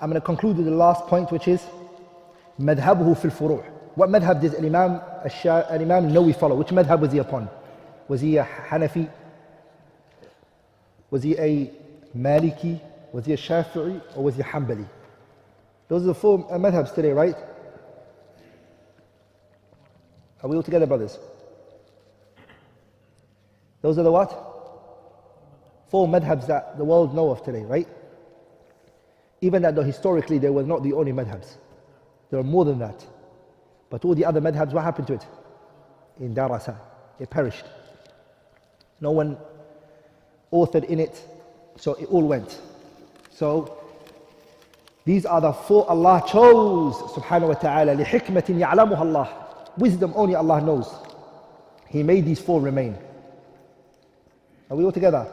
I'm going to conclude with the last point, which is madhabuhu fil furu'. What madhab does Imam Nawawi follow? Which madhab was he upon? Was he a Hanafi? Was he a Maliki? Was he a Shafi'i? Or was he a Hanbali? Those are the four madhabs today, right? Are we all together, brothers? Those are the what? Four madhabs that the world know of today, right? Even though historically they were not the only madhabs. There are more than that. But all the other madhabs, what happened to it? In darasa. It perished. No one authored in it, so it all went. So these are the four Allah chose, subhanahu wa ta'ala, لِحِكْمَةٍ يَعْلَمُهَا Allah. Wisdom only Allah knows. He made these four remain. Are we all together?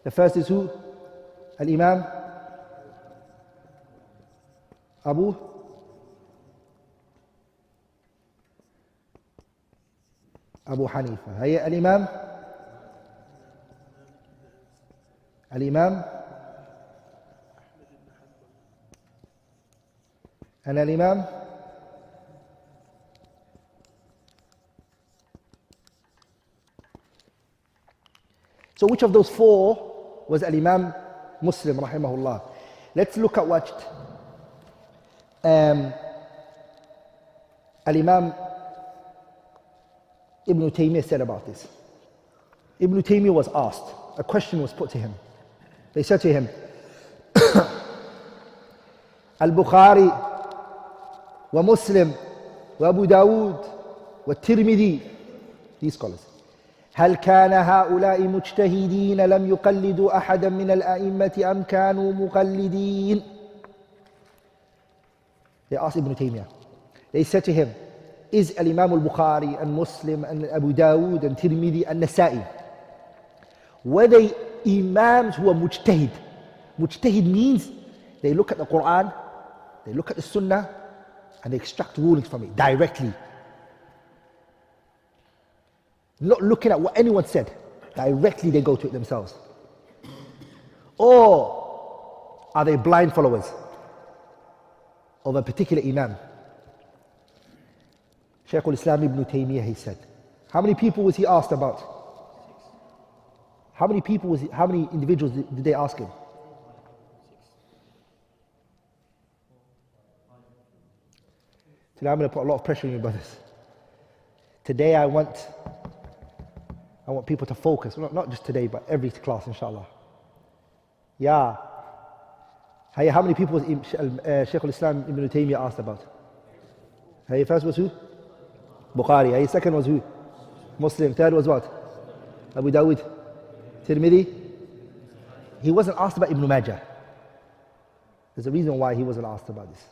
The first is who? Al-Imam Abu Hanifa. هي الإمام أنا الإمام So which of those four was Al-Imam Muslim rahimahullah? Let's look at what Al-Imam Ibn Taymiyyah said about this. Ibn Taymiyyah was asked, a question was put to him. They said to him, Al-Bukhari wa Muslim wa Abu Dawood wa Tirmidhi, these scholars, هل كان هؤلاء مجتهدين لم يقلدوا أحدا من الأئمة أم كانوا مقلدين? They asked Ibn Taymiyyah. They said to him, is Al-Imam al-Bukhari and Muslim and Abu Dawood and Tirmidhi and Nasa'i, were they imams who are mujtahid? Mujtahid means they look at the Quran, they look at the Sunnah, and they extract rulings from it directly. Not looking at what anyone said, directly they go to it themselves. Or are they blind followers of a particular imam? Shaykh al-Islam Ibn Taymiyyah, he said. How many people was he asked about? How many individuals did they ask him? Today I'm going to put a lot of pressure on you, brothers. Today I want people to focus, not just today, but every class, inshallah. Yeah. Hey, how many people was Shaykh al-Islam Ibn Taymiyyah asked about? Hey, first was who? Bukhari. Hey, second was who? Muslim. Third was what? Abu Dawood. Tirmidhi. He wasn't asked about Ibn Majah. There's a reason why he wasn't asked about this.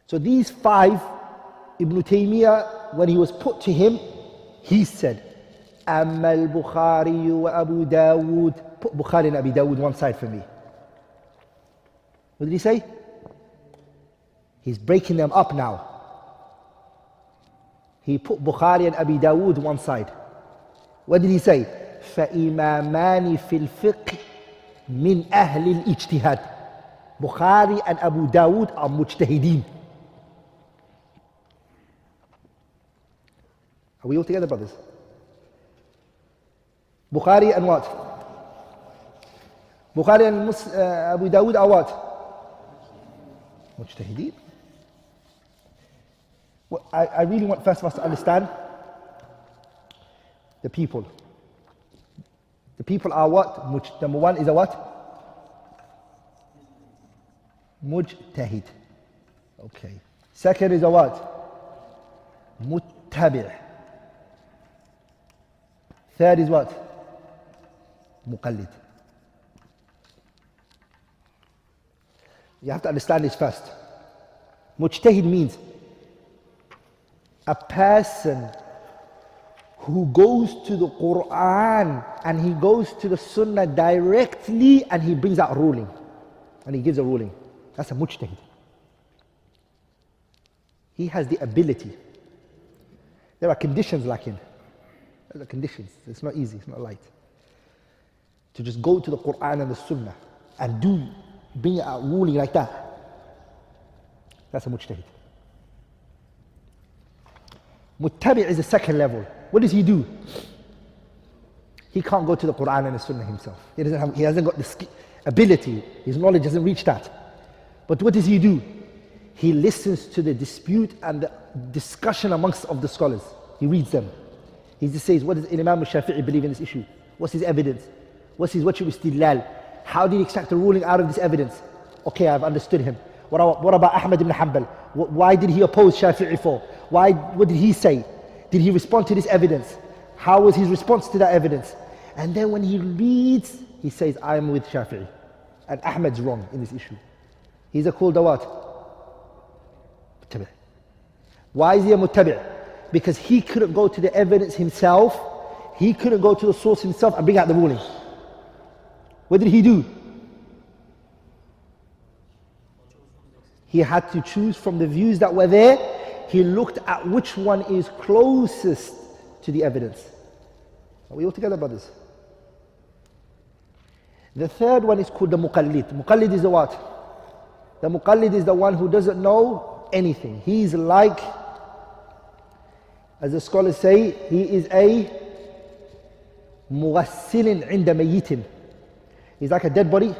So these five, Ibn Taymiyyah, when he was put to him, he said, أما البخاري وأبو داود. Put Bukhari and Abu Dawood one side for me. What did he say? He's breaking them up now. He put Bukhari and Abu Dawood one side. What did he say? فإمامان في الفقه من أهل الاجتهاد. Bukhari and Abu Dawood are mujtahideen. Are we all together, brothers? Bukhari and what? Bukhari and Abu Dawood are what? Mujtahideen. Well, I really want first of us to understand the people. The people are what? Number one is a what? Mujtahid. Okay. Second is a what? Muttabi'. Third is what? Muqallid. You have to understand this first. Mujtahid means a person who goes to the Quran and he goes to the Sunnah directly and he brings out a ruling. And he gives a ruling. That's a mujtahid. He has the ability. There are conditions lacking. There are conditions. It's not easy, it's not light. To just go to the Quran and the Sunnah and do bring out ruling like that. That's a mujtahid. Muttabi' is the second level. What does he do? He can't go to the Quran and the Sunnah himself. He hasn't got the ability. His knowledge doesn't reach that. But what does he do? He listens to the dispute and the discussion amongst of the scholars. He reads them. He just says, what does Imam al-Shafi'i believe in this issue? What's his evidence? What's his istidlal? How did he extract a ruling out of this evidence? Okay, I've understood him. What about Ahmad ibn Hanbal? Why did he oppose Shafi'i for? What did he say? Did he respond to this evidence? How was his response to that evidence? And then when he reads, he says, I am with Shafi'i. And Ahmad's wrong in this issue. He's called a what? Muttabi'. Why is he a muttabi'? Because he couldn't go to the evidence himself. He couldn't go to the source himself and bring out the ruling. What did he do? He had to choose from the views that were there. He looked at which one is closest to the evidence. Are we all together, brothers? The third one is called the muqallid. Muqallid is the what? The muqallid is the one who doesn't know anything. He's like, as the scholars say, he is a mughassilin inda mayyitin. He's like a dead body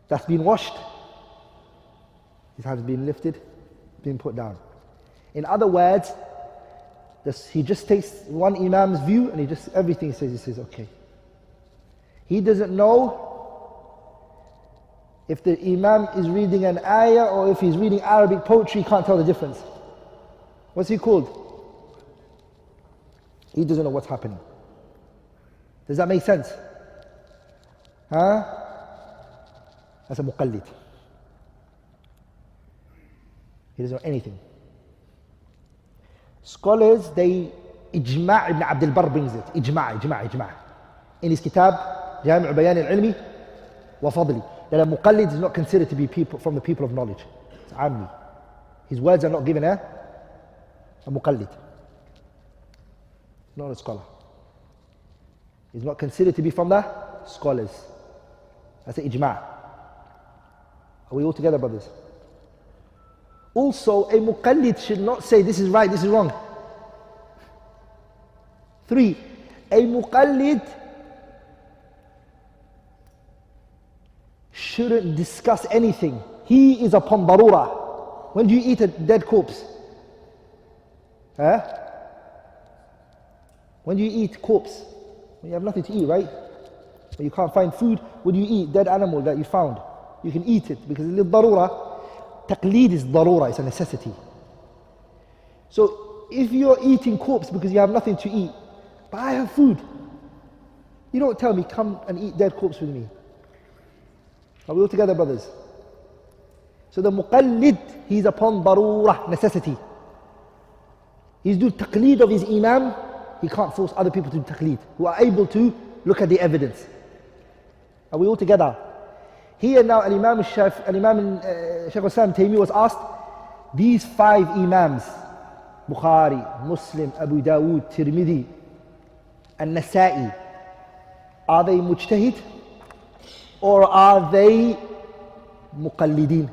that's been washed. His hands been lifted, been put down. In other words, he just takes one imam's view and everything he says, okay. He doesn't know if the imam is reading an ayah or if he's reading Arabic poetry, he can't tell the difference. What's he called? He doesn't know what's happening. Does that make sense? Huh? That's a muqallid. He doesn't know anything. Scholars, Ijma' ibn Abdul Barr brings it. Ijma'. In his kitab, Jami' Bayan al-Ilmi wa Fadli, that a muqallid is not considered to be from the people of knowledge. It's ammi. His words are not given a muqallid. Not a scholar. He's not considered to be from the scholars. That's an ijma'. Are we all together, brothers? Also, a muqallid should not say this is right, this is wrong. 3, a muqallid shouldn't discuss anything. He is upon darura. When do you eat a dead corpse? Huh? When do you eat corpse? When you have nothing to eat, right? When you can't find food, what do you eat? Dead animal that you found. You can eat it because it's darura. Taqleed is darura, it's a necessity. So if you're eating corpse because you have nothing to eat, but I have food, you don't tell me, come and eat dead corpse with me. Are we all together, brothers? So the muqallid, he's upon darura, necessity. He's doing taqleed of his imam. He can't force other people to do taqleed, who are able to look at the evidence. Are we all together? Here now, Imam Shaykh al-Islam Taymiyyah was asked, these 5 imams, Bukhari, Muslim, Abu Dawood, Tirmidhi, and Nasa'i, are they mujtahid or are they muqallidin?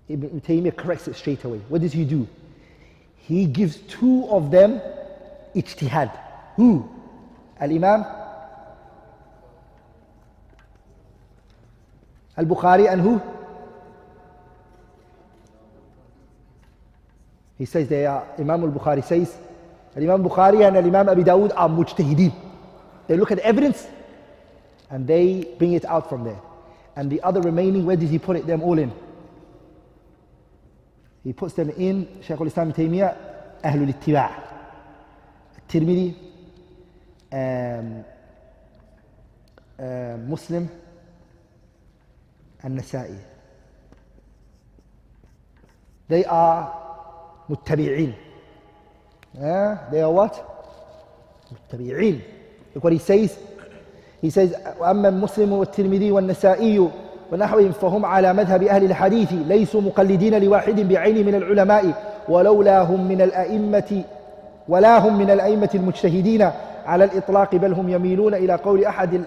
Ibn Taymiyyah corrects it straight away. What does he do? He gives 2 of them ijtihad. Who? Al-Imam Al-Bukhari and who? He says they are, Imam al-Bukhari says, Imam Bukhari and Imam Abi Dawood are mujtahideen. They look at the evidence and they bring it out from there. And the other remaining, where does he put them all in? He puts them in, Shaykh al-Islam Taymiyyah, Ahlul Ittiba', Tirmidhi, Muslim, and Nasa'i. They are muttabi'in. They are what? Muttabi'in. Look what he says. He says, وأما المسلم والترمذي والنسائي ونحوهم فهم على مذهب أهل الحديث ليسوا مقلدين لواحد بعين من العلماء ولا هم من الأئمة المجتهدين على الإطلاق بل هم يميلون إلى قول أحد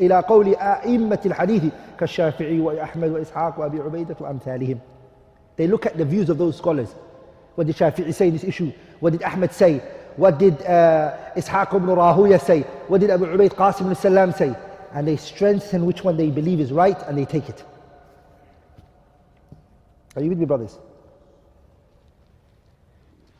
إلى قول أئمة الحديث كالشافعي وأحمد وإسحاق وأبي عبيدة وأمثالهم. They look at the views of those scholars. What did Shafi'i say in this issue? What did Ahmad say? What did Ishaq ibn Rahuya say? What did Abu Ubayd Qasim ibn Salam say? And they strengthen which one they believe is right and they take it. Are you with me, brothers?